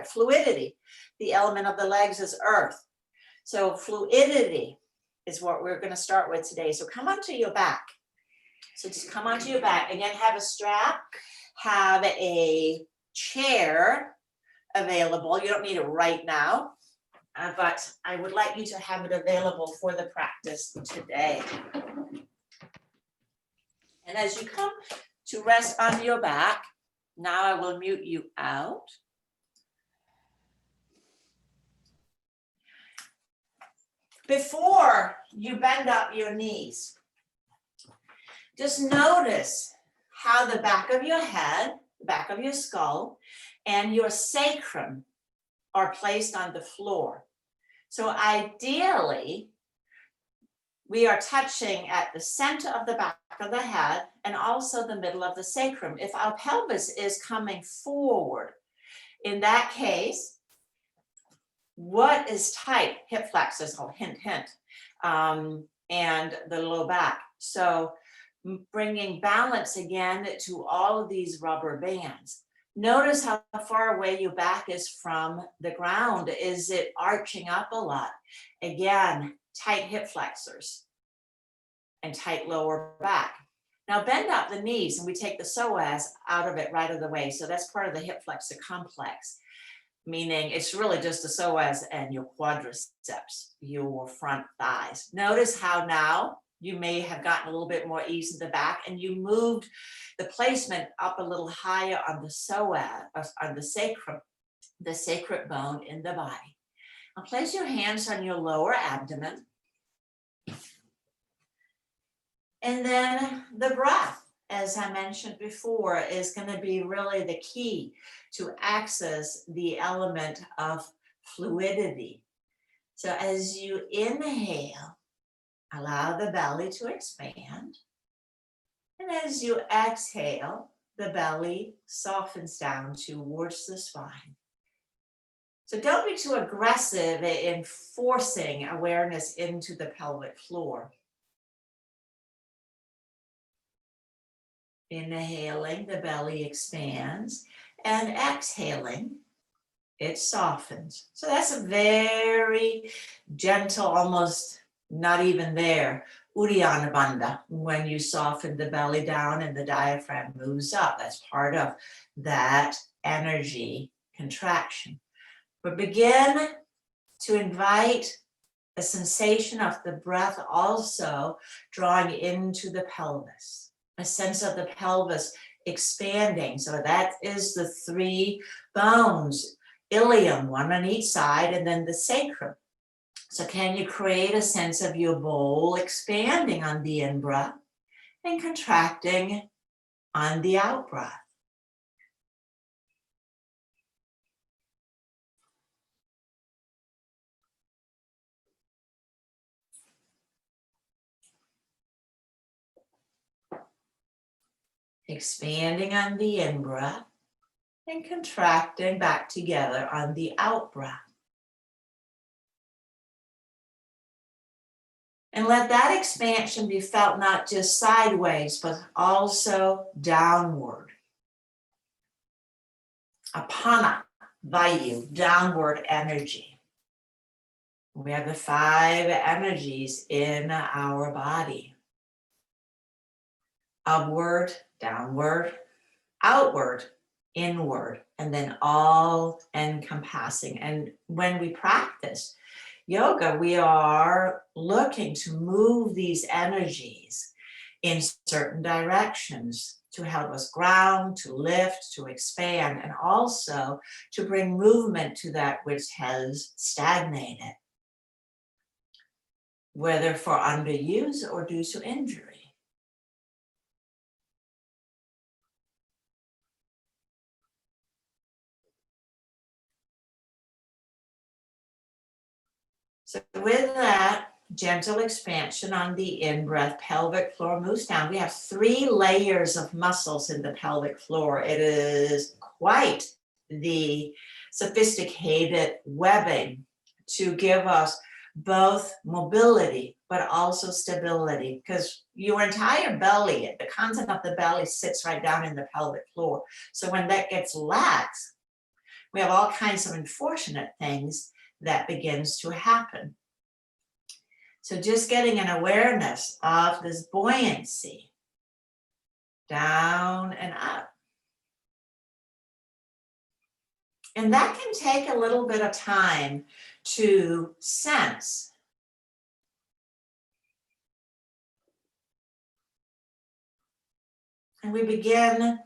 fluidity. The element of the legs is earth. So fluidity is what we're going to start with today. So come onto your back. So just come onto your back. Again, have a strap, have a chair available. You don't need it right now, but I would like you to have it available for the practice today. And as you come to rest on your back, now I will mute you out. Before you bend up your knees, just notice how the back of your head, the back of your skull, and your sacrum are placed on the floor. So ideally, we are touching at the center of the back of the head and also the middle of the sacrum. If our pelvis is coming forward, in that case, what is tight? Hip flexors, hint, and the low back. So bringing balance again to all of these rubber bands. Notice how far away your back is from the ground. Is it arching up a lot? Again, tight hip flexors and tight lower back. Now bend up the knees and we take the psoas out of it right of the way. So that's part of the hip flexor complex, meaning it's really just the psoas and your quadriceps, your front thighs. Notice how now you may have gotten a little bit more ease in the back and you moved the placement up a little higher on the psoas, on the sacred bone in the body. Now place your hands on your lower abdomen. And then the breath, as I mentioned before, is going to be really the key to access the element of fluidity. So as you inhale, allow the belly to expand. And as you exhale, the belly softens down towards the spine. So don't be too aggressive in forcing awareness into the pelvic floor. Inhaling, the belly expands, and exhaling, it softens. So that's a very gentle, almost not even there, Uddiyana Bandha, when you soften the belly down and the diaphragm moves up. That's part of that energy contraction. But begin to invite a sensation of the breath also drawing into the pelvis. A sense of the pelvis expanding. So that is the three bones, ilium, one on each side, and then the sacrum. So can you create a sense of your bowl expanding on the in-breath and contracting on the out-breath? Expanding on the in-breath and contracting back together on the out-breath. And let that expansion be felt not just sideways, but also downward. Apana, vayu, downward energy. We have the 5 energies in our body. Upward, downward, outward, inward, and then all encompassing. And when we practice yoga, we are looking to move these energies in certain directions to help us ground, to lift, to expand, and also to bring movement to that which has stagnated, whether for underuse or due to injury. So with that gentle expansion on the in-breath, pelvic floor moves down. We have 3 layers of muscles in the pelvic floor. It is quite the sophisticated webbing to give us both mobility, but also stability, because your entire belly, the content of the belly sits right down in the pelvic floor. So when that gets lax, We have all kinds of unfortunate things that begins to happen. So just getting an awareness of this buoyancy, down and up. And that can take a little bit of time to sense. And we begin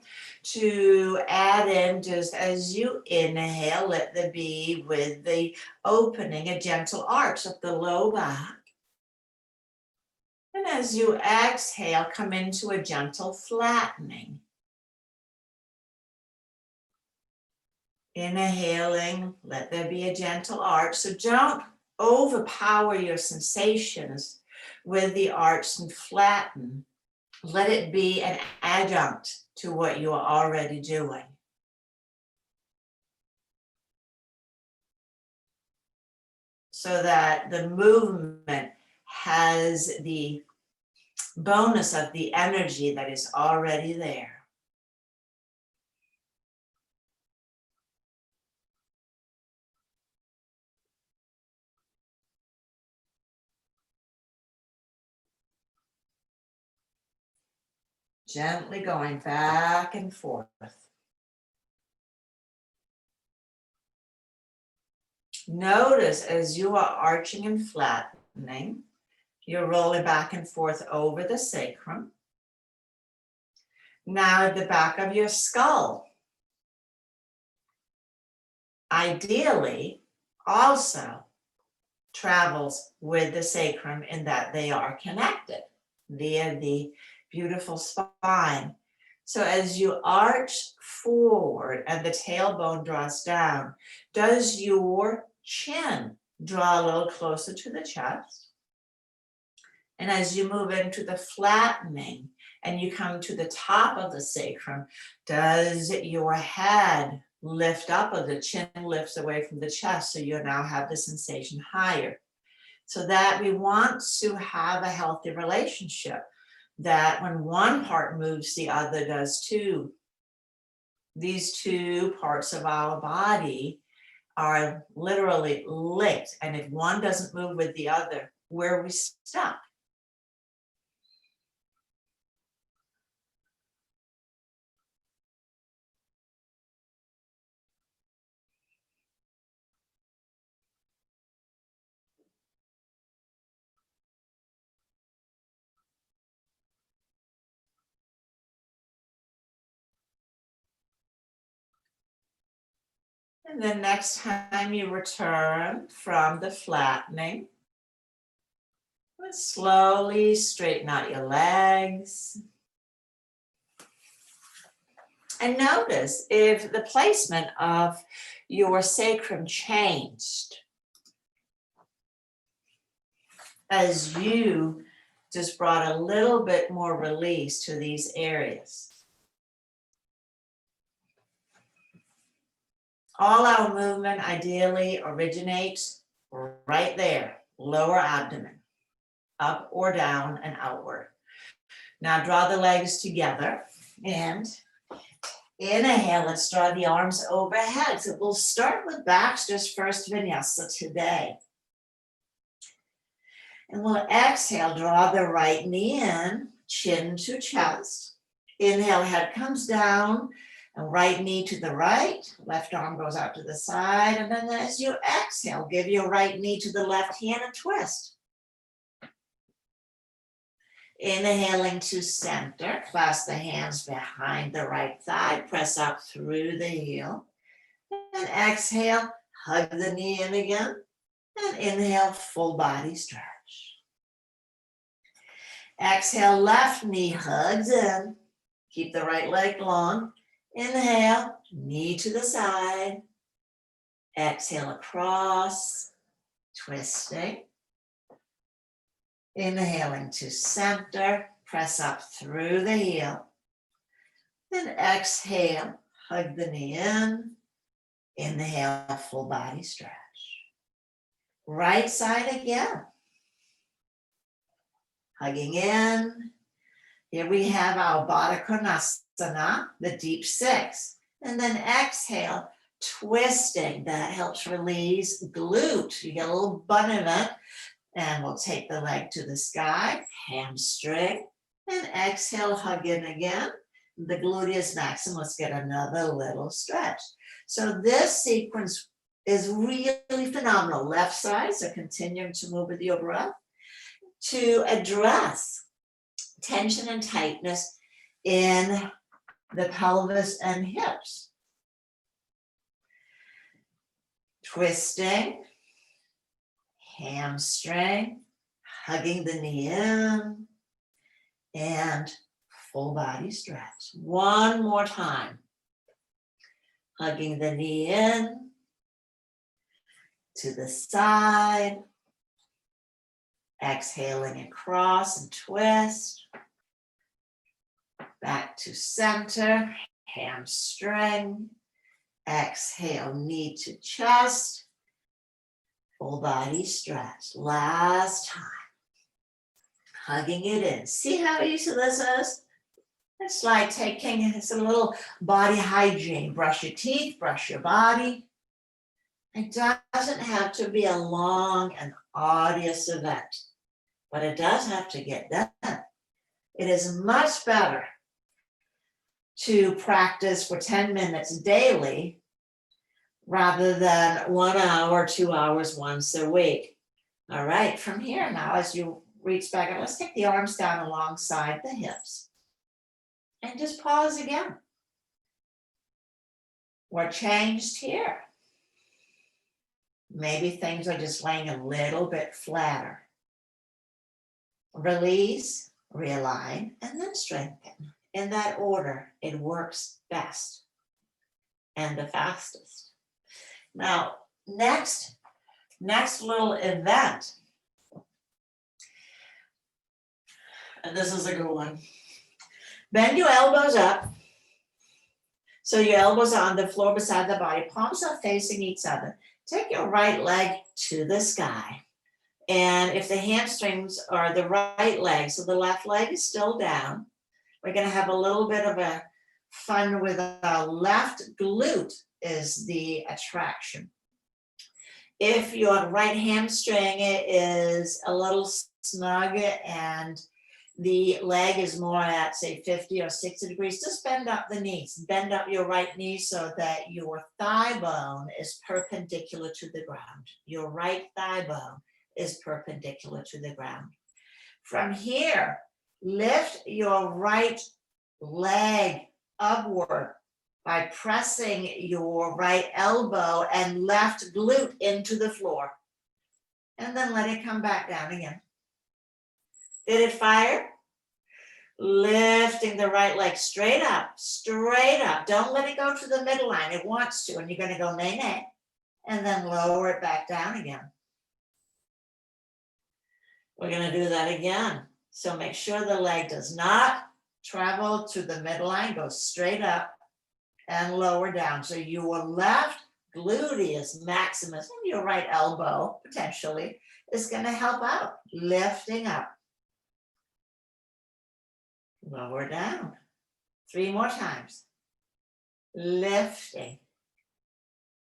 to add in, just as you inhale, let there be with the opening, a gentle arch of the low back. And as you exhale, come into a gentle flattening. Inhaling, let there be a gentle arch. So don't overpower your sensations with the arch and flatten. Let it be an adjunct to what you are already doing. So that the movement has the bonus of the energy that is already there. Gently going back and forth. Notice as you are arching and flattening, you're rolling back and forth over the sacrum. Now at the back of your skull, ideally also travels with the sacrum in that they are connected via the beautiful spine. So as you arch forward and the tailbone draws down, does your chin draw a little closer to the chest? And as you move into the flattening and you come to the top of the sacrum, does your head lift up or the chin lifts away from the chest, so you now have the sensation higher? So that we want to have a healthy relationship, that when one part moves, the other does too. These two parts of our body are literally linked, and if one doesn't move with the other, we're stuck. And then next time you return from the flattening, slowly straighten out your legs. And notice if the placement of your sacrum changed as you just brought a little bit more release to these areas. All our movement ideally originates right there, lower abdomen, up or down and outward. Now draw the legs together and inhale, let's draw the arms overhead. So we'll start with Baxter's first vinyasa today. And we'll exhale, draw the right knee in, chin to chest. Inhale, head comes down, and right knee to the right, left arm goes out to the side, and then as you exhale, give your right knee to the left hand and twist. Inhaling to center, clasp the hands behind the right thigh, press up through the heel, and exhale, hug the knee in again, and inhale, full body stretch. Exhale, left knee hugs in, keep the right leg long. Inhale, knee to the side. Exhale across, twisting. Inhaling to center, press up through the heel. Then exhale, hug the knee in. Inhale, full body stretch. Right side again. Hugging in. Here we have our Baddha Konasana, the deep six. And then exhale, twisting. That helps release glute. You get a little bun of it. And we'll take the leg to the sky, hamstring, and exhale, hug in again. The gluteus maximus, let's get another little stretch. So this sequence is really phenomenal. Left side, so continuing to move with your breath to address tension and tightness in the pelvis and hips. Twisting, hamstring, hugging the knee in, and full body stretch. One more time. Hugging the knee in, to the side, exhaling across and twist, back to center, hamstring, exhale, knee to chest, full body stretch. Last time, hugging it in. See how easy this is? It's like it's a little body hygiene. Brush your teeth, brush your body. It doesn't have to be a long and arduous event, but it does have to get done. It is much better to practice for 10 minutes daily rather than 1 hour, 2 hours once a week. All right, from here now, as you reach back, let's take the arms down alongside the hips. And just pause again. What changed here? Maybe things are just laying a little bit flatter. Release, realign, and then strengthen. In that order, it works best and the fastest. Now, next little event, and this is a good one. Bend your elbows up. So your elbows are on the floor beside the body, palms are facing each other. Take your right leg to the sky. And if the hamstrings are the right leg, so the left leg is still down, we're going to have a little bit of a fun with our left glute is the attraction. If your right hamstring is a little snug and the leg is more at, say, 50 or 60 degrees, just bend up the knees. Bend up your right knee so that your thigh bone is perpendicular to the ground. Your right thigh bone is perpendicular to the ground. From here, lift your right leg upward by pressing your right elbow and left glute into the floor. And then let it come back down again. Did it fire? Lifting the right leg straight up, straight up. Don't let it go to the midline. It wants to, and you're going to go nay, nay. And then lower it back down again. We're going to do that again. So make sure the leg does not travel to the midline. Go straight up and lower down. So your left gluteus maximus and your right elbow, potentially, is going to help out. Lifting up. Lower down. 3 more times. Lifting.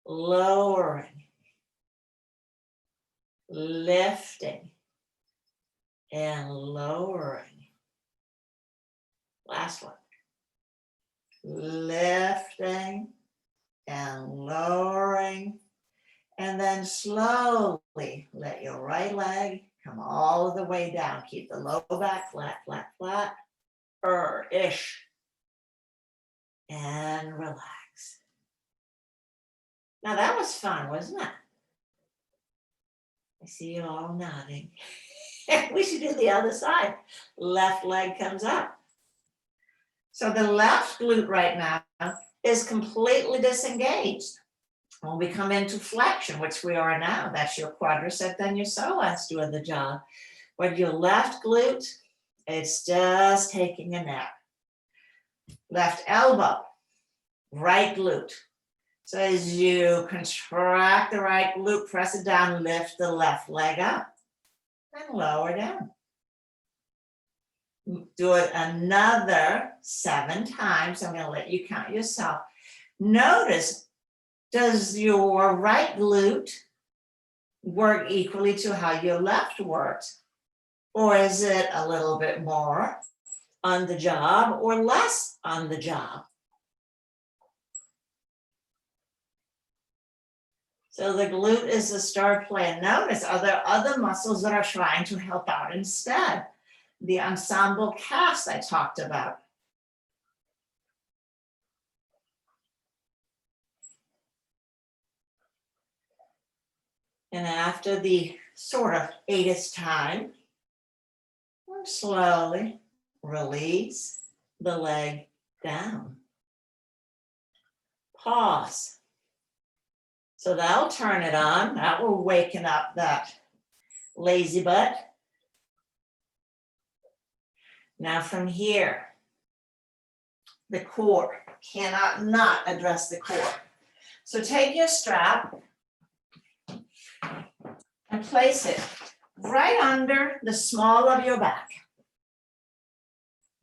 Lowering. Lifting. And lowering. Last one. Lifting and lowering. And then slowly let your right leg come all the way down. Keep the low back flat, flat, flat. Ish. And relax. Now that was fun, wasn't it? I see you all nodding. We should do the other side. Left leg comes up. So the left glute right now is completely disengaged. When we come into flexion, which we are now, that's your quadricep, then your psoas doing the job. But your left glute, it's just taking a nap. Left elbow, right glute. So as you contract the right glute, press it down, lift the left leg up and lower down. Do it another 7 times. I'm going to let you count yourself. Notice Does your right glute work equally to how your left works? Or is it a little bit more on the job or less on the job? So the glute is the star player. Notice, are there other muscles that are trying to help out instead? The ensemble cast I talked about. And after the sort of 8th time, we'll slowly release the leg down. Pause. So that'll turn it on. That will waken up that lazy butt. Now from here, the core. Cannot not address the core. So take your strap and place it right under the small of your back.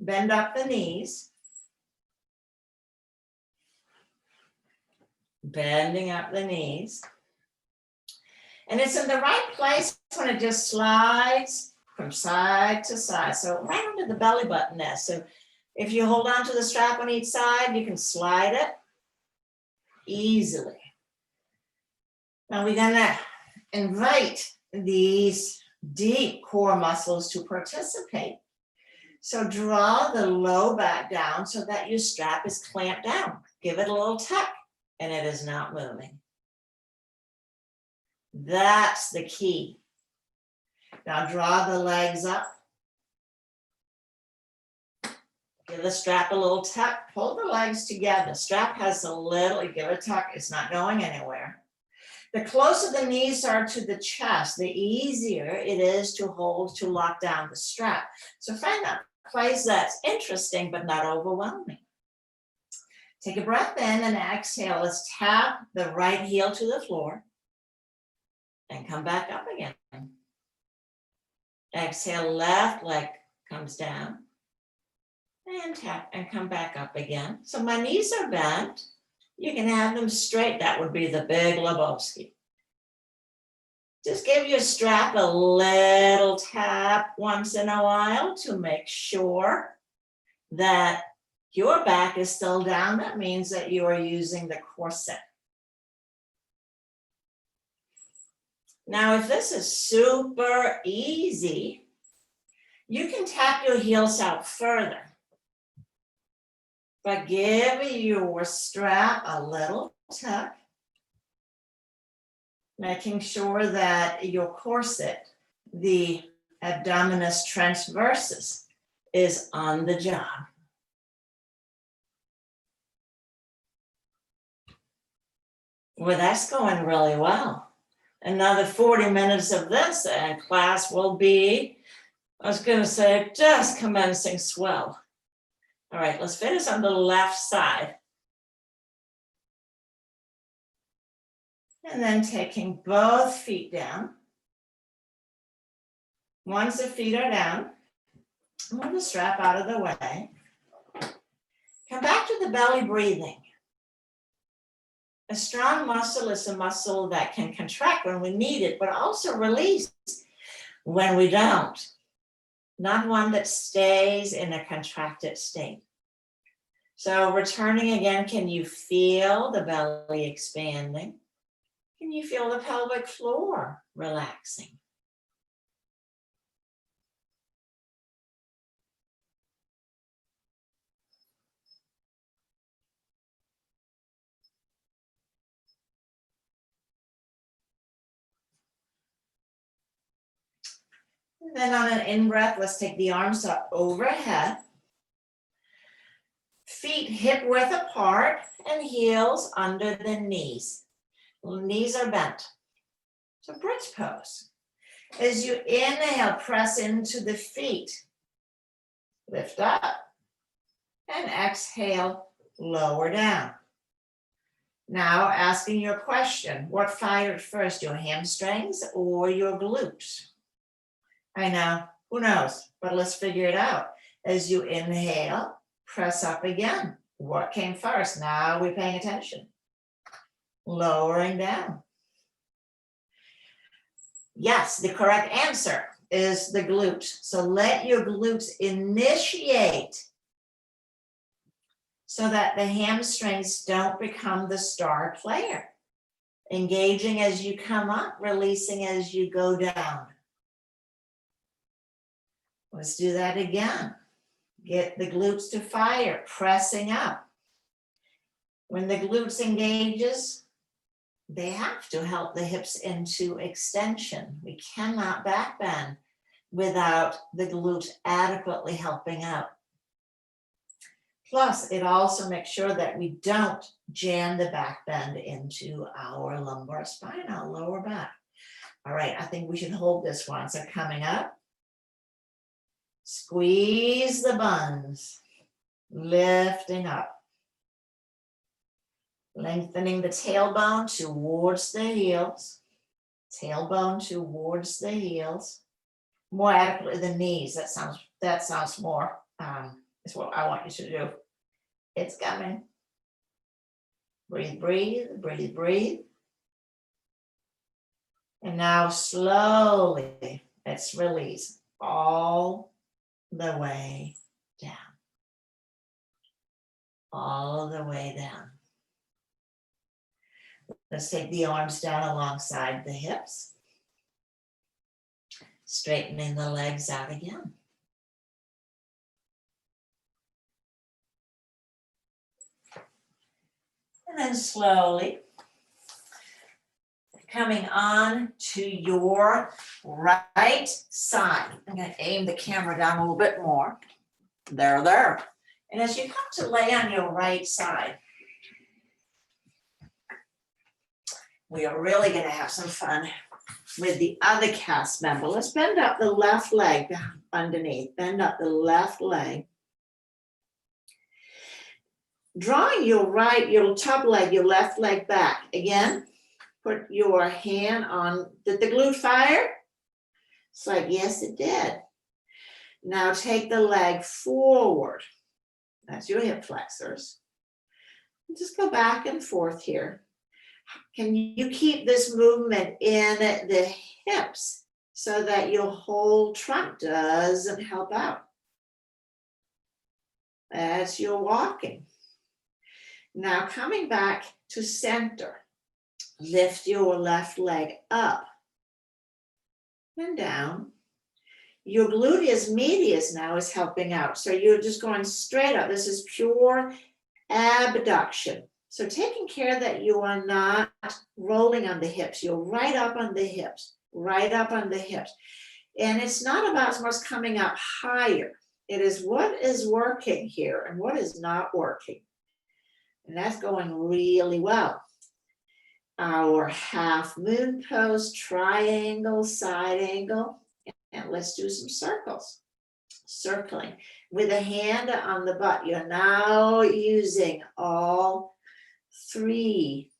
Bend up the knees. Bending up the knees. And it's in the right place when it just slides from side to side. So right under the belly button there. So if you hold on to the strap on each side, you can slide it easily. Now we're gonna invite these deep core muscles to participate. So draw the low back down so that your strap is clamped down. Give it a little tuck and it is not moving. That's the key. Now draw the legs up. Give the strap a little tuck. Pull the legs together. Strap has a little, give it a tuck. It's not going anywhere. The closer the knees are to the chest, the easier it is to hold, to lock down the strap. So find that place that's interesting but not overwhelming. Take a breath in and exhale. Let's tap the right heel to the floor and come back up again. Exhale, left leg comes down and tap and come back up again. So my knees are bent. You can have them straight. That would be the big Lebowski. Just give your strap a little tap once in a while to make sure that your back is still down. That means that you are using the corset. Now, if this is super easy, you can tap your heels out further. But give your strap a little tuck, making sure that your corset, the abdominis transversus, is on the job. Well, that's going really well. Another 40 minutes of this and class will be, I was going to say, just commencing swell. All right, let's finish on the left side. And then taking both feet down. Once the feet are down, move the strap out of the way. Come back to the belly breathing. A strong muscle is a muscle that can contract when we need it, but also release when we don't. Not one that stays in a contracted state. So returning again, can you feel the belly expanding? Can you feel the pelvic floor relaxing? And then on an in-breath, let's take the arms up overhead. Feet hip-width apart and heels under the knees. Knees are bent. So bridge pose. As you inhale, press into the feet. Lift up. And exhale, lower down. Now asking your question, what fired first, your hamstrings or your glutes? I know, who knows, but let's figure it out. As you inhale, press up again. What came first? Now we're paying attention. lowering down. Yes, the correct answer is the glutes. So let your glutes initiate so that the hamstrings don't become the star player. Engaging as you come up, releasing as you go down. Let's do that again. Get the glutes to fire, pressing up. When the glutes engages, they have to help the hips into extension. We cannot back bend without the glute adequately helping out. Plus, it also makes sure that we don't jam the back bend into our lumbar spine, our lower back. All right, I think we should hold this one. So coming up, squeeze the buns, lifting up. Lengthening the tailbone towards the heels. Tailbone towards the heels. More adequately the knees. That sounds more, is what I want you to do. It's coming. Breathe, breathe, breathe, breathe. And now slowly, let's release all the way down. All the way down. Let's take the arms down alongside the hips. Straightening the legs out again. And then slowly coming on to your right side. I'm going to aim the camera down a little bit more. There. And as you come to lay on your right side, we are really going to have some fun with the other cast member. Let's bend up the left leg underneath. Bend up the left leg. Drawing your top leg, your left leg back. Again, put your hand on, did the glute fire? It's like, yes, it did. Now take the leg forward. That's your hip flexors. Just go back and forth here. Can you keep this movement in the hips so that your whole trunk doesn't help out? As you're walking. Now coming back to center, lift your left leg up and down. Your gluteus medius now is helping out. So you're just going straight up. This is pure abduction. So taking care that you are not rolling on the hips. You're right up on the hips, right up on the hips. And it's not about so much coming up higher. It is what is working here and what is not working. And that's going really well. Our half moon pose, triangle, side angle. And let's do some circles. Circling with a hand on the butt. You're now using all three.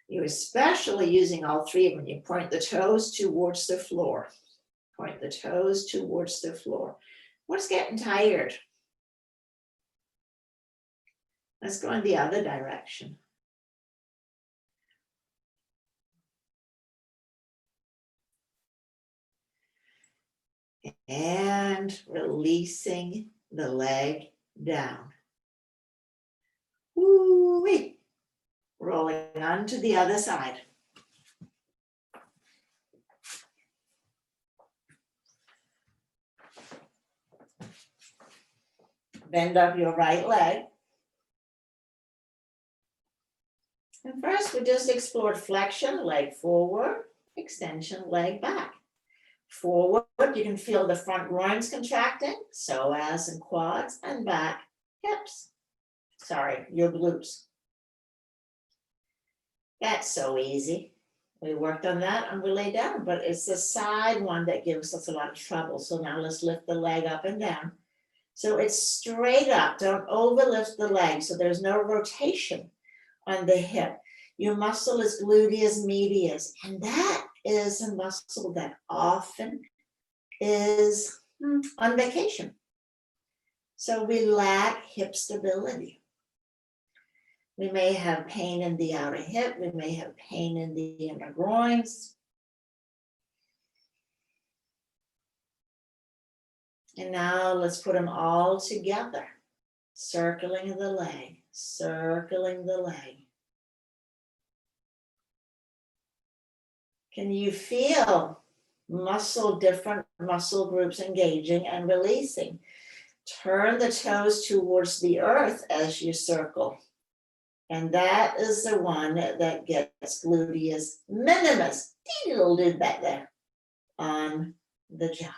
You're especially using all three when you point the toes towards the floor. Point the toes towards the floor. What's getting tired? Let's go in the other direction. And releasing the leg down. Woo-wee. Rolling on to the other side. Bend up your right leg. And first we just explored flexion, leg forward, extension, leg back. Forward, you can feel the front groins contracting, psoas and quads, and back, hips. Sorry, your glutes. That's so easy. We worked on that and we lay down, but it's the side one that gives us a lot of trouble. So now let's lift the leg up and down. So it's straight up, don't overlift the leg, so there's no rotation on the hip. Your muscle is gluteus medius, and that is a muscle that often is on vacation. So we lack hip stability. We may have pain in the outer hip. We may have pain in the inner groins. And now let's put them all together. Circling the leg, circling the leg. Can you feel different muscle groups engaging and releasing? Turn the toes towards the earth as you circle. And that is the one that gets gluteus minimus. Teeny little dude back there on the jaw.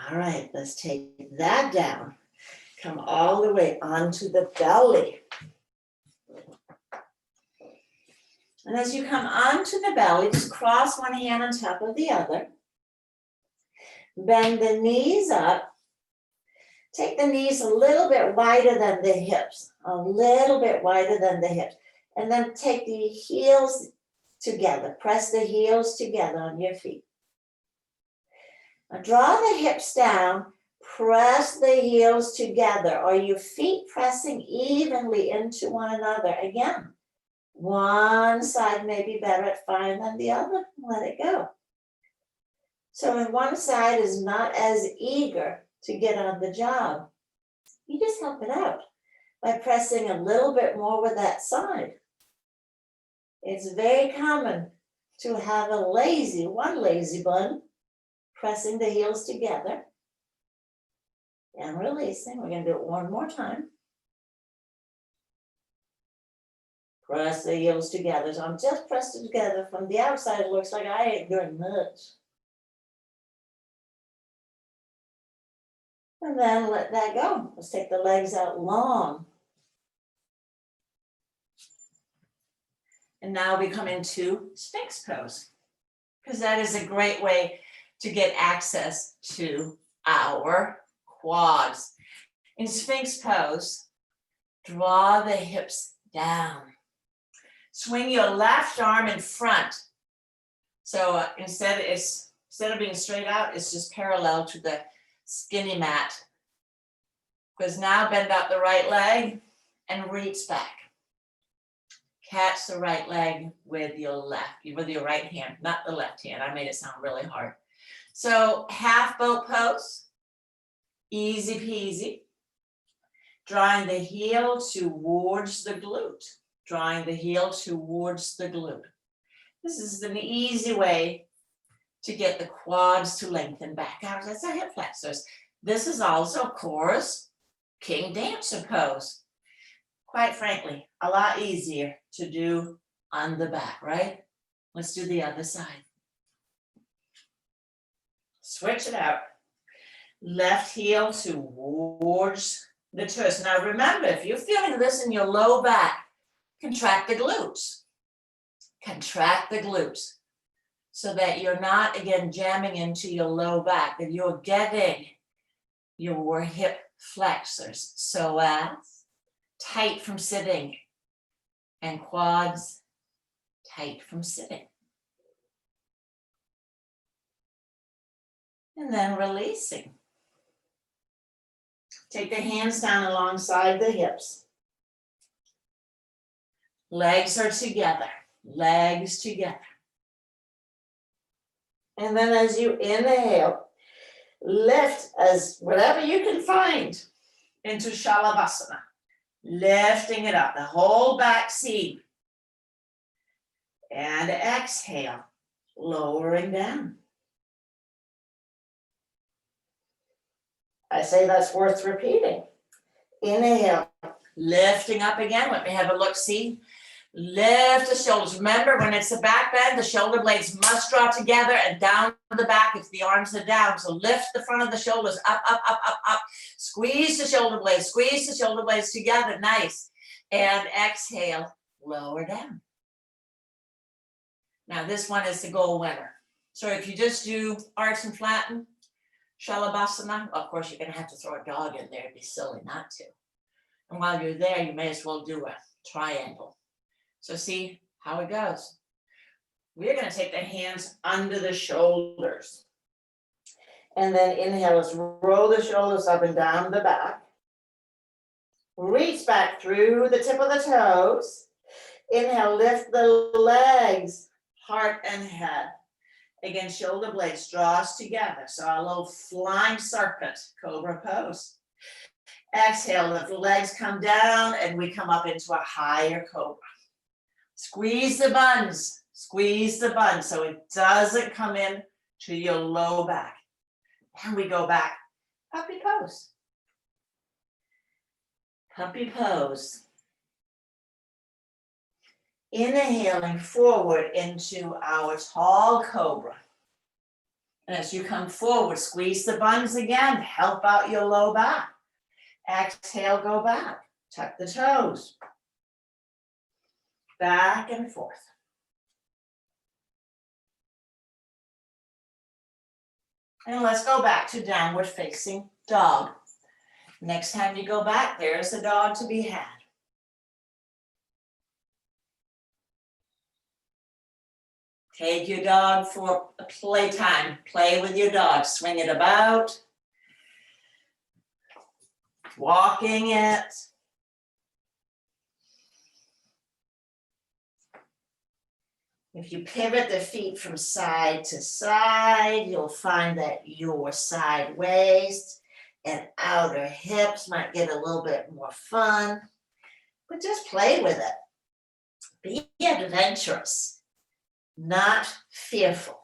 All right, let's take that down. Come all the way onto the belly. And as you come onto the belly, just cross one hand on top of the other. Bend the knees up. Take the knees a little bit wider than the hips, a little bit wider than the hips. And then take the heels together. Press the heels together on your feet. Now draw the hips down. Press the heels together. Are your feet pressing evenly into one another? Again, one side may be better at fine than the other. Let it go. So if one side is not as eager to get on the job, you just help it out by pressing a little bit more with that side. It's very common to have one lazy bun, pressing the heels together and releasing. We're going to do it one more time. Press the heels together. So I'm just pressed it together. From the outside, it looks like I ain't doing much. And then let that go. Let's take the legs out long. And now we come into Sphinx pose, because that is a great way to get access to our quads. In Sphinx pose, draw the hips down. Swing your left arm in front. So instead of being straight out, it's just parallel to the skinny mat. Because now bend out the right leg and reach back. Catch the right leg with your right hand, not the left hand. I made it sound really hard. So half boat pose, easy peasy. Drawing the heel towards the glute. Drawing the heel towards the glute. This is an easy way to get the quads to lengthen back out. That's our hip flexors. This is also, of course, king dancer pose. Quite frankly, a lot easier to do on the back, right? Let's do the other side. Switch it out. Left heel towards the twist. Now remember, if you're feeling this in your low back, contract the glutes. Contract the glutes so that you're not, again, jamming into your low back, that you're getting your hip flexors. Psoas, tight from sitting, and quads, tight from sitting. And then releasing. Take the hands down alongside the hips. Legs are together, legs together. And then as you inhale, lift as whatever you can find into Shalabhasana. Lifting it up, the whole back seam. And exhale, lowering down. I say that's worth repeating. Inhale, lifting up again. Let me have a look, see? Lift the shoulders. Remember, when it's a back bend, the shoulder blades must draw together and down the back if the arms are down. So lift the front of the shoulders up, up, up, up, up. Squeeze the shoulder blades together. Nice. And exhale, lower down. Now this one is the goal winner. So if you just do arch and flatten, Shalabhasana, of course, you're going to have to throw a dog in there. It'd be silly not to. And while you're there, you may as well do a triangle. So see how it goes. We're going to take the hands under the shoulders. And then inhale, let's roll the shoulders up and down the back. Reach back through the tip of the toes. Inhale, lift the legs, heart and head. Again, shoulder blades draw us together. So our little flying serpent, cobra pose. Exhale, lift the legs, come down, and we come up into a higher cobra. Squeeze the buns so it doesn't come in to your low back. And we go back, puppy pose. Puppy pose. Inhaling forward into our tall cobra. And as you come forward, squeeze the buns again, help out your low back. Exhale, go back, tuck the toes. Back and forth. And let's go back to downward facing dog. Next time you go back, there's a dog to be had. Take your dog for a playtime. Play with your dog. Swing it about. Walking it. If you pivot the feet from side to side, you'll find that your side waist and outer hips might get a little bit more fun. But just play with it. Be adventurous. Not fearful.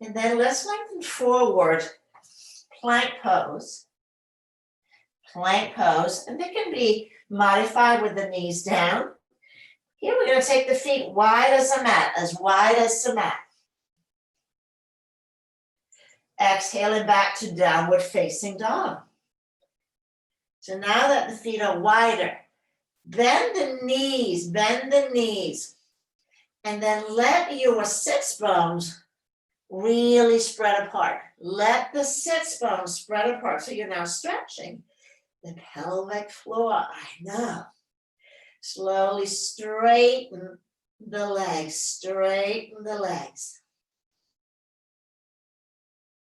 And then let's lengthen forward, plank pose, and it can be modified with the knees down. Here we're going to take the feet wide as the mat, as wide as the mat. Exhaling back to downward facing dog. So now that the feet are wider, bend the knees. And then let your sits bones really spread apart. Let the sits bones spread apart. So you're now stretching the pelvic floor. I know. Slowly straighten the legs.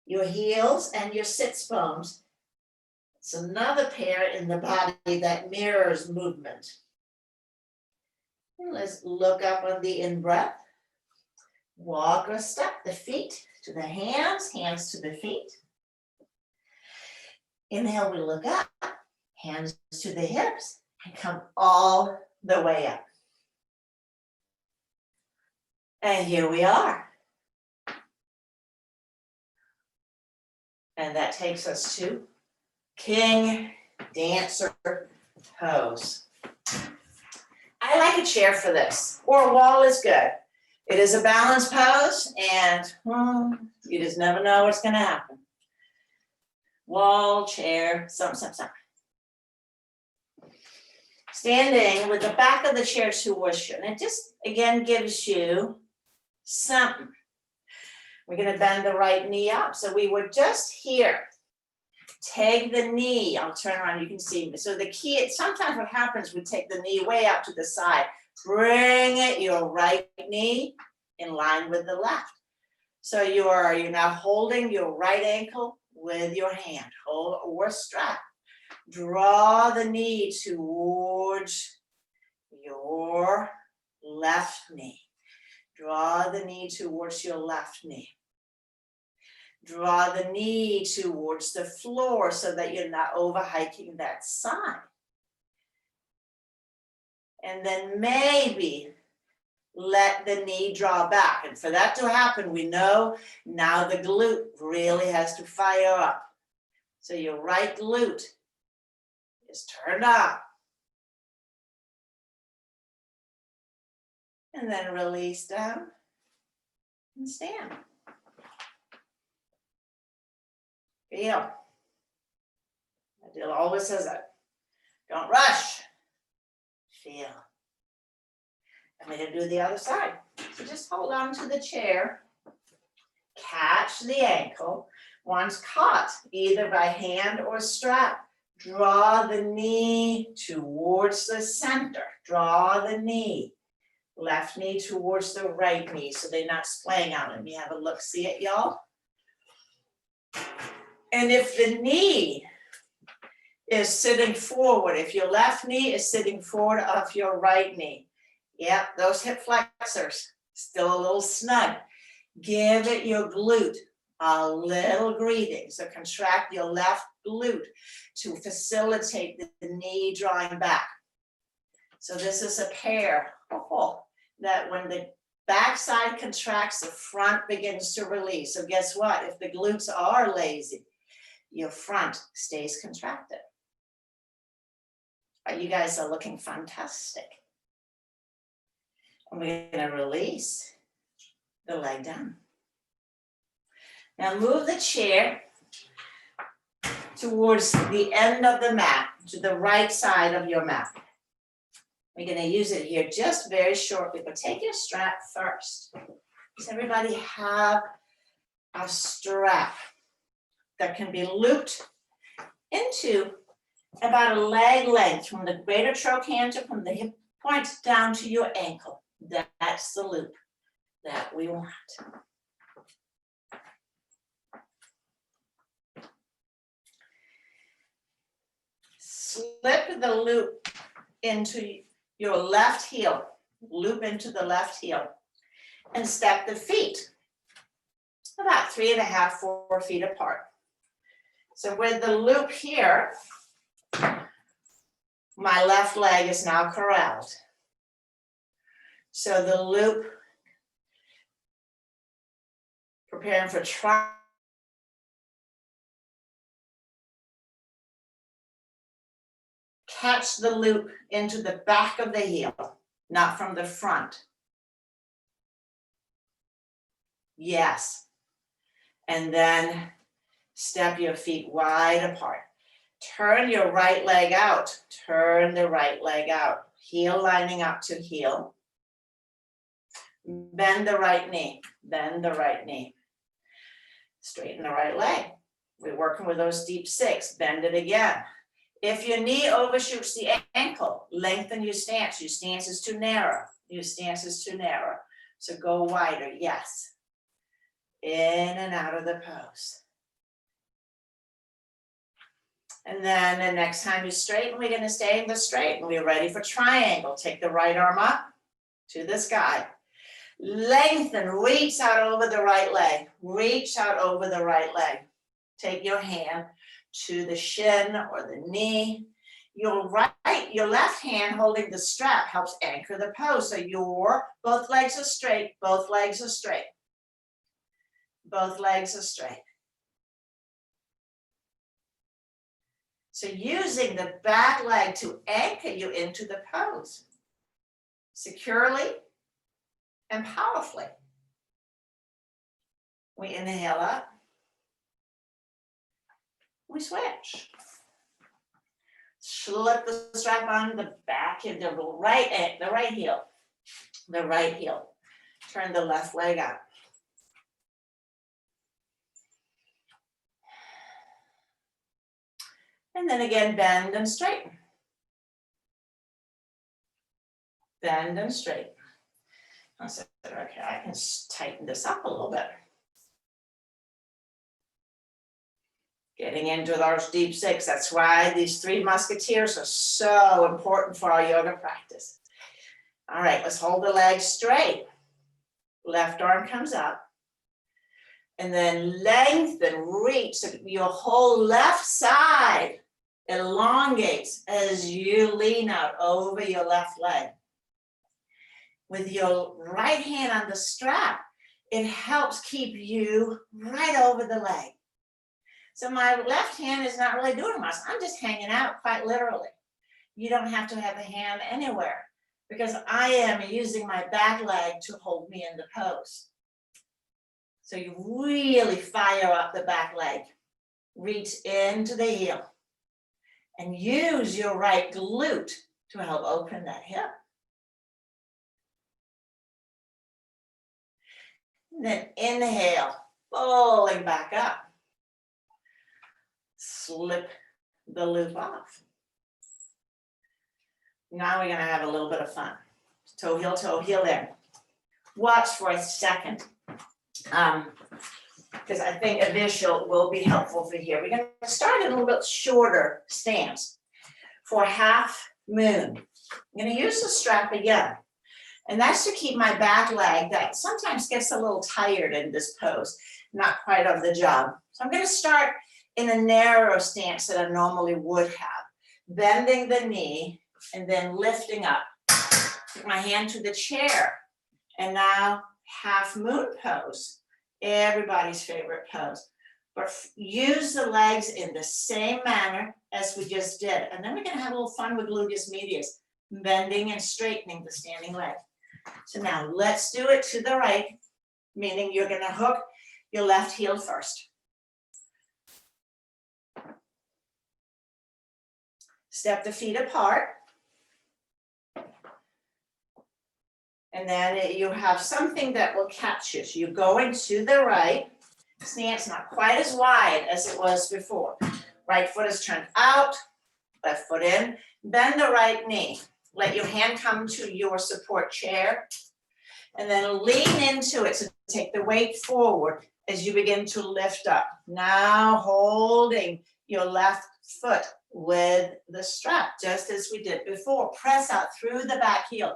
Your heels and your sits bones. It's another pair in the body that mirrors movement. And let's look up on the in-breath. Walk or step the feet to the hands to the feet. Inhale, we look up, hands to the hips, and come all the way up. And here we are. And that takes us to King Dancer pose. I like a chair for this, or a wall is good. It is a balance pose, and you just never know what's going to happen. Wall, chair, something. Standing with the back of the chair towards you, and it just, again, gives you something. We're going to bend the right knee up, so we were just here. Take the knee, I'll turn around, you can see me. So the key, sometimes what happens, we take the knee way out to the side. Bring it, your right knee in line with the left. So you're now holding your right ankle with your hand, hold or strap. Draw the knee towards your left knee. Draw the knee towards your left knee. Draw the knee towards the floor so that you're not overhiking that side. And then maybe let the knee draw back. And for that to happen, we know now the glute really has to fire up. So your right glute is turned on. And then release down and stand. Feel. Adil always says that. Don't rush. Feel. And we're going to do the other side. So just hold on to the chair. Catch the ankle. Once caught, either by hand or strap, draw the knee towards the center. Draw the knee. Left knee towards the right knee so they're not splaying out. Let me have a look. See it, y'all? And if the knee is sitting forward. If your left knee is sitting forward of your right knee. Yep, those hip flexors, still a little snug. Give it your glute a little greeting. So contract your left glute to facilitate the knee drawing back. So this is a pair that when the back side contracts, the front begins to release. So guess what? If the glutes are lazy, your front stays contracted. You guys are looking fantastic. And we're going to release the leg down. Now move the chair towards the end of the mat, to the right side of your mat. We're going to use it here just very shortly, but take your strap first. Does everybody have a strap that can be looped into about a leg length from the greater trochanter, from the hip point down to your ankle? That's the loop that we want. Slip the loop into your left heel, loop into the left heel, and step the feet about 3.5, 4 feet apart. So with the loop here, my left leg is now corralled. So the loop, preparing for catch the loop into the back of the heel, not from the front. Yes. And then step your feet wide apart. Turn your right leg out. Turn the right leg out. Heel lining up to heel. Bend the right knee. Bend the right knee. Straighten the right leg. We're working with those deep six. Bend it again. If your knee overshoots the ankle, lengthen your stance. Your stance is too narrow. Your stance is too narrow. So go wider, yes. In and out of the pose. And then the next time you straighten, we're gonna stay in the straight. And we're ready for triangle. Take the right arm up to the sky. Lengthen, reach out over the right leg. Reach out over the right leg. Take your hand to the shin or the knee. Your left hand holding the strap helps anchor the pose. So both legs are straight, both legs are straight. Both legs are straight. So using the back leg to anchor you into the pose, securely and powerfully. We inhale up. We switch. Slip the strap on the back of the right heel. The right heel. Turn the left leg up. And then again, bend and straighten. Bend and straighten. I said, okay, I can tighten this up a little bit. Getting into those deep six. That's why these 3 musketeers are so important for our yoga practice. All right, let's hold the legs straight. Left arm comes up. And then lengthen, reach. So your whole left side elongates as you lean out over your left leg. With your right hand on the strap, it helps keep you right over the leg. So my left hand is not really doing much. I'm just hanging out, quite literally. You don't have to have a hand anywhere because I am using my back leg to hold me in the pose. So you really fire up the back leg. Reach into the heel and use your right glute to help open that hip. And then inhale, pulling back up. Slip the loop off. Now we're going to have a little bit of fun. Toe heel in. Watch for a second. because I think a visual will be helpful for here. We're going to start in a little bit shorter stance for half moon. I'm going to use the strap again, and that's to keep my back leg that sometimes gets a little tired in this pose, not quite on the job. So I'm going to start in a narrow stance that I normally would have, bending the knee and then lifting up. Put my hand to the chair, and now half moon pose, everybody's favorite pose. But use the legs in the same manner as we just did. And then we're going to have a little fun with gluteus medius, bending and straightening the standing leg. So now let's do it to the right, meaning you're going to hook your left heel first. Step the feet apart. And then you have something that will catch you. So you're going to the right. Stance not quite as wide as it was before. Right foot is turned out, left foot in. Bend the right knee. Let your hand come to your support chair. And then lean into it. So take the weight forward as you begin to lift up. Now holding your left foot with the strap, just as we did before. Press out through the back heel.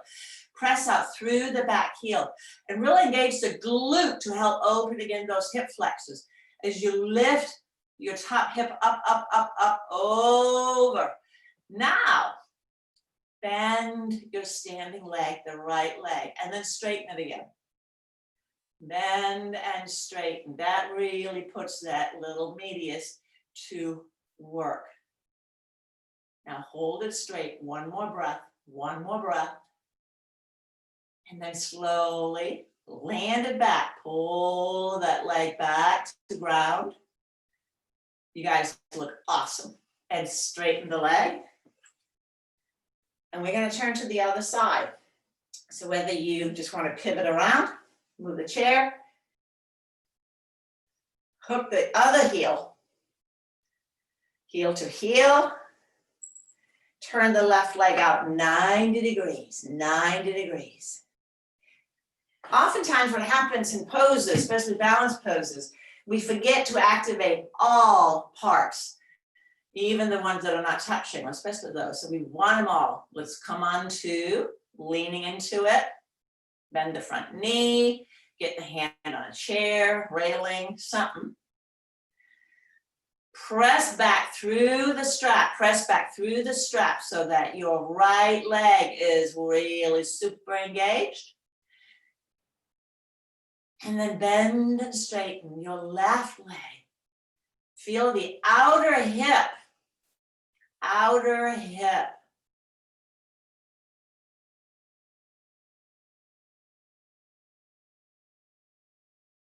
Press out through the back heel and really engage the glute to help open again those hip flexors as you lift your top hip up, up, up, up, over. Now, bend your standing leg, the right leg, and then straighten it again. Bend and straighten. That really puts that little medius to work. Now hold it straight. One more breath. One more breath. And then slowly land it back. Pull that leg back to the ground. You guys look awesome. And straighten the leg. And we're going to turn to the other side. So whether you just want to pivot around, move the chair, hook the other heel, heel to heel, turn the left leg out 90 degrees, 90 degrees. Oftentimes what happens in poses, especially balance poses, we forget to activate all parts, even the ones that are not touching, especially those. So we want them all. Let's come on to leaning into it. Bend the front knee, get the hand on a chair, railing, something. Press back through the strap, press back through the strap so that your right leg is really super engaged. And then bend and straighten your left leg. Feel the outer hip, outer hip.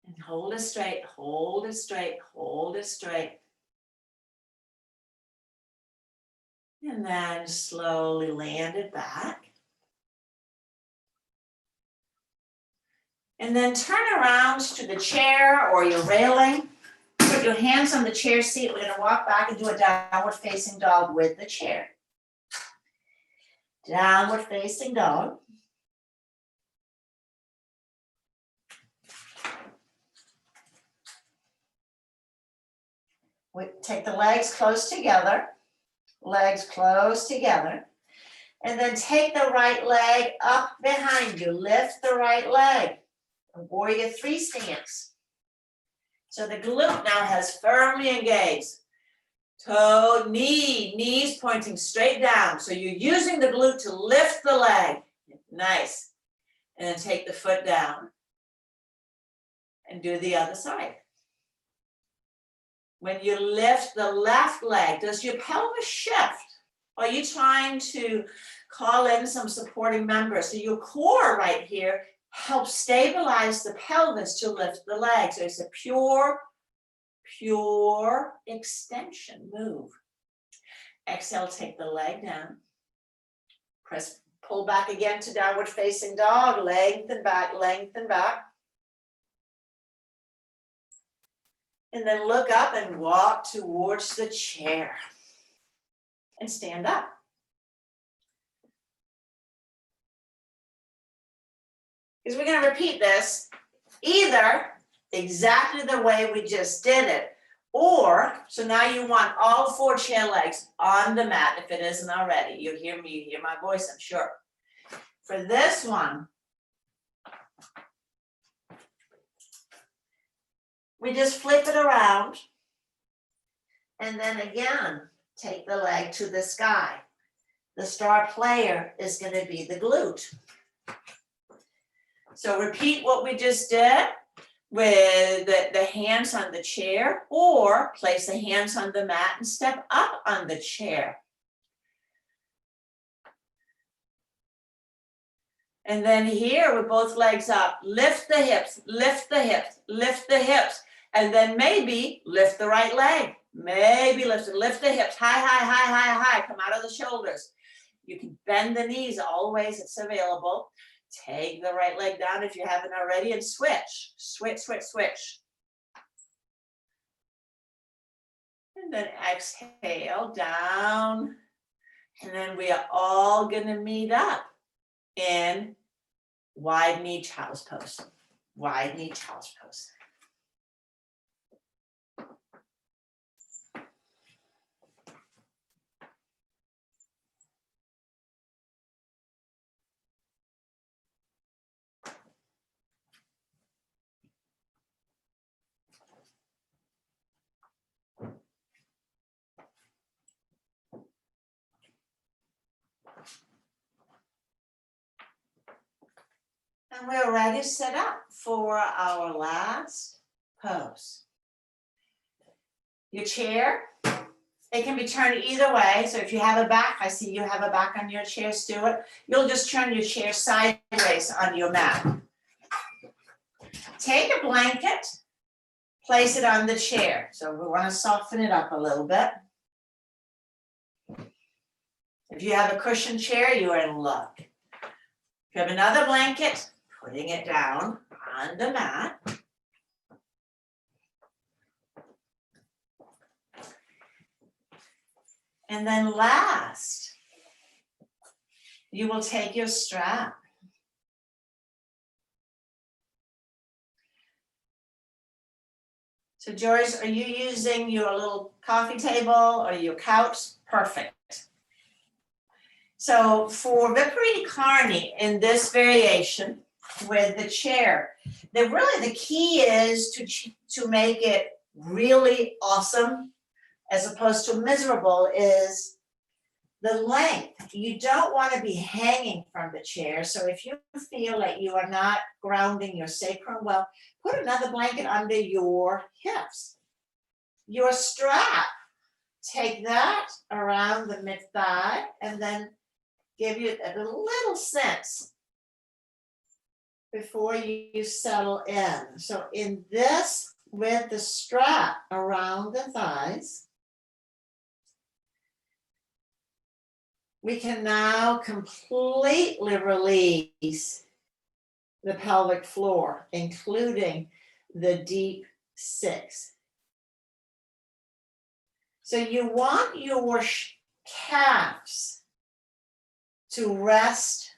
And hold it straight, hold it straight, hold it straight. And then slowly land it back. And then turn around to the chair or your railing. Put your hands on the chair seat. We're going to walk back and do a downward facing dog with the chair. Downward facing dog. We take the legs close together. Legs close together. And then take the right leg up behind you. Lift the right leg. Warrior three stance. So the glute now has firmly engaged. Toe, knees pointing straight down. So you're using the glute to lift the leg. Nice. And then take the foot down. And do the other side. When you lift the left leg, does your pelvis shift? Or are you trying to call in some supporting members? So your core right here helps stabilize the pelvis to lift the leg. So it's a pure extension move. Exhale, take the leg down. Press, pull back again to downward facing dog. Lengthen back, lengthen back. And then look up and walk towards the chair. And stand up. Because we're going to repeat this. Either exactly the way we just did it. Or, so now you want all 4 chair legs on the mat, if it isn't already. You hear me, you hear my voice, I'm sure. For this one, we just flip it around. And then again, take the leg to the sky. The star player is going to be the glute. So repeat what we just did with the hands on the chair, or place the hands on the mat and step up on the chair. And then here with both legs up, lift the hips, lift the hips, lift the hips, and then maybe lift the right leg. Maybe lift the hips, high, high, high, high, high, come out of the shoulders. You can bend the knees all the ways it's available. Take the right leg down if you haven't already and switch, switch, switch, switch. And then exhale down. And then we are all gonna meet up in wide knee child's pose. Wide knee child's pose. And we're ready to set up for our last pose. Your chair, it can be turned either way. So if you have a back, I see you have a back on your chair, Stuart. You'll just turn your chair sideways on your mat. Take a blanket, place it on the chair. So we want to soften it up a little bit. If you have a cushion chair, you are in luck. If you have another blanket, putting it down on the mat. And then last, you will take your strap. So Joyce, are you using your little coffee table or your couch? Perfect. So for Viparita Carni in this variation with the chair, the key is to make it really awesome as opposed to miserable is the length. You don't want to be hanging from the chair. So if you feel like you are not grounding your sacrum, well, put another blanket under your hips. Your strap, take that around the mid-thigh and then give you a little sense before you settle in. So in this, with the strap around the thighs, we can now completely release the pelvic floor, including the deep 6. So you want your calves to rest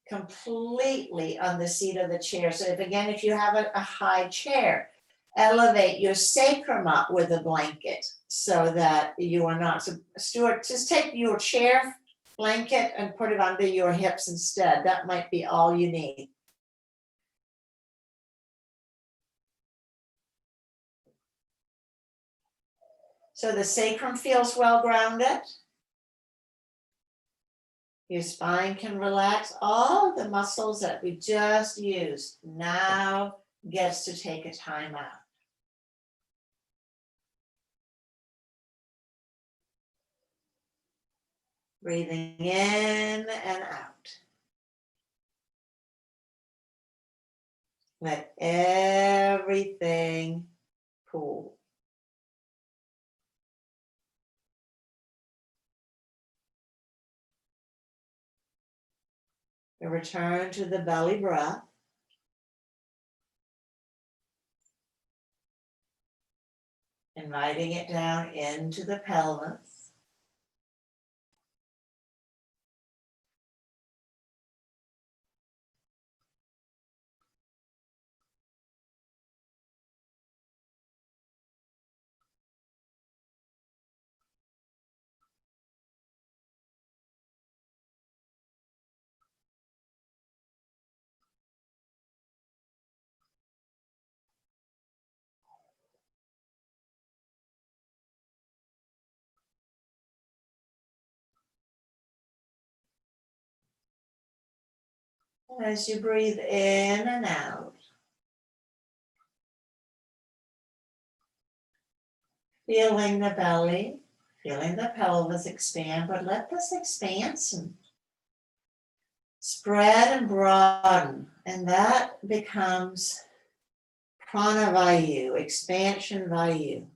completely on the seat of the chair. So if you have a high chair, elevate your sacrum up with a blanket so that you are not. So Stuart, just take your chair blanket and put it under your hips instead. That might be all you need. So the sacrum feels well grounded. Your spine can relax. All the muscles that we just used now gets to take a time out. Breathing in and out. Let everything cool. And return to the belly breath. Inviting it down into the pelvis. As you breathe in and out, feeling the belly, feeling the pelvis expand, but let this expansion spread and broaden, and that becomes prana vayu, expansion vayu.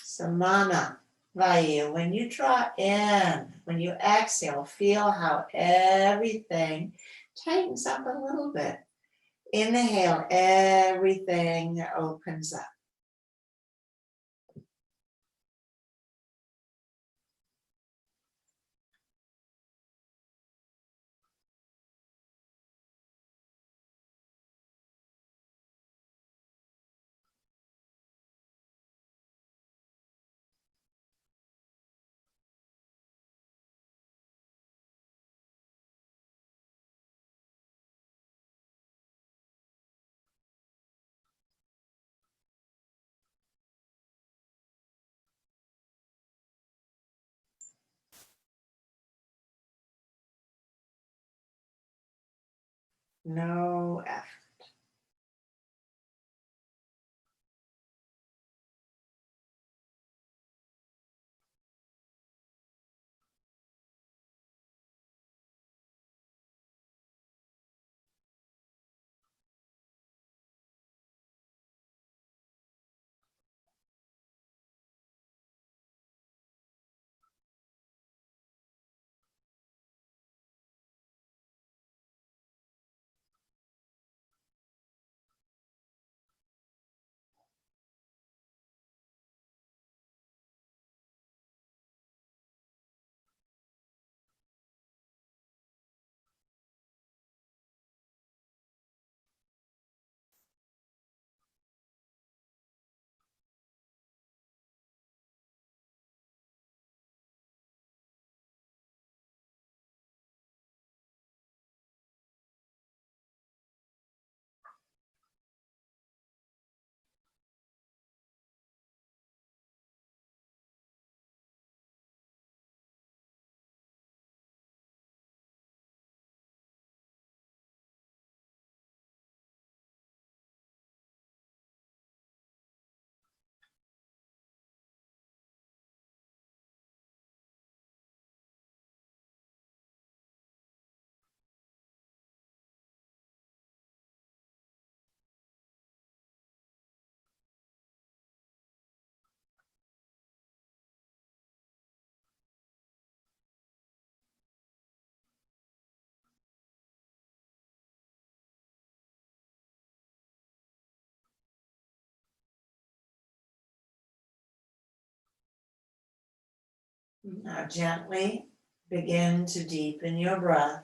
Samana vayu. When you draw in, when you exhale, feel how everything tightens up a little bit. Inhale, everything opens up. No effort. Now gently begin to deepen your breath.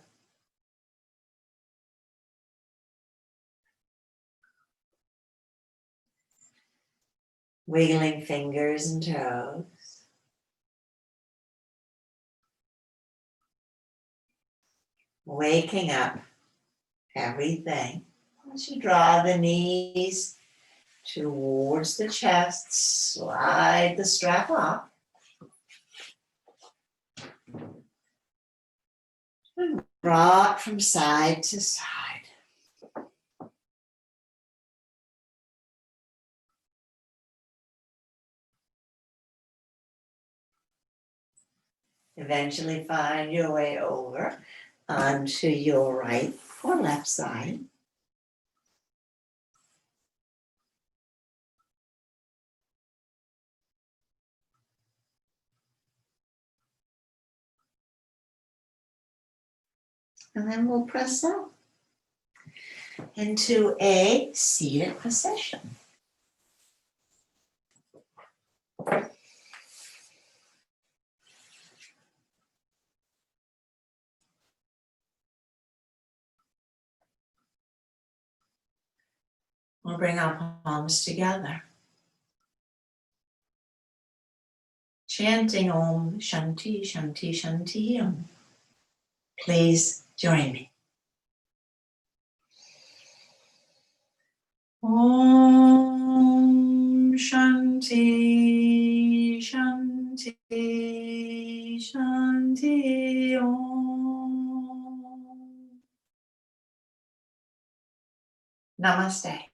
Wiggling fingers and toes. Waking up everything. As you draw the knees towards the chest, slide the strap off. And rock from side to side. Eventually find your way over onto your right or left side. And then we'll press up into a seated position. We'll bring our palms together. Chanting Om Shanti Shanti Shanti Om. Please join me. Om Shanti Shanti Om. Namaste.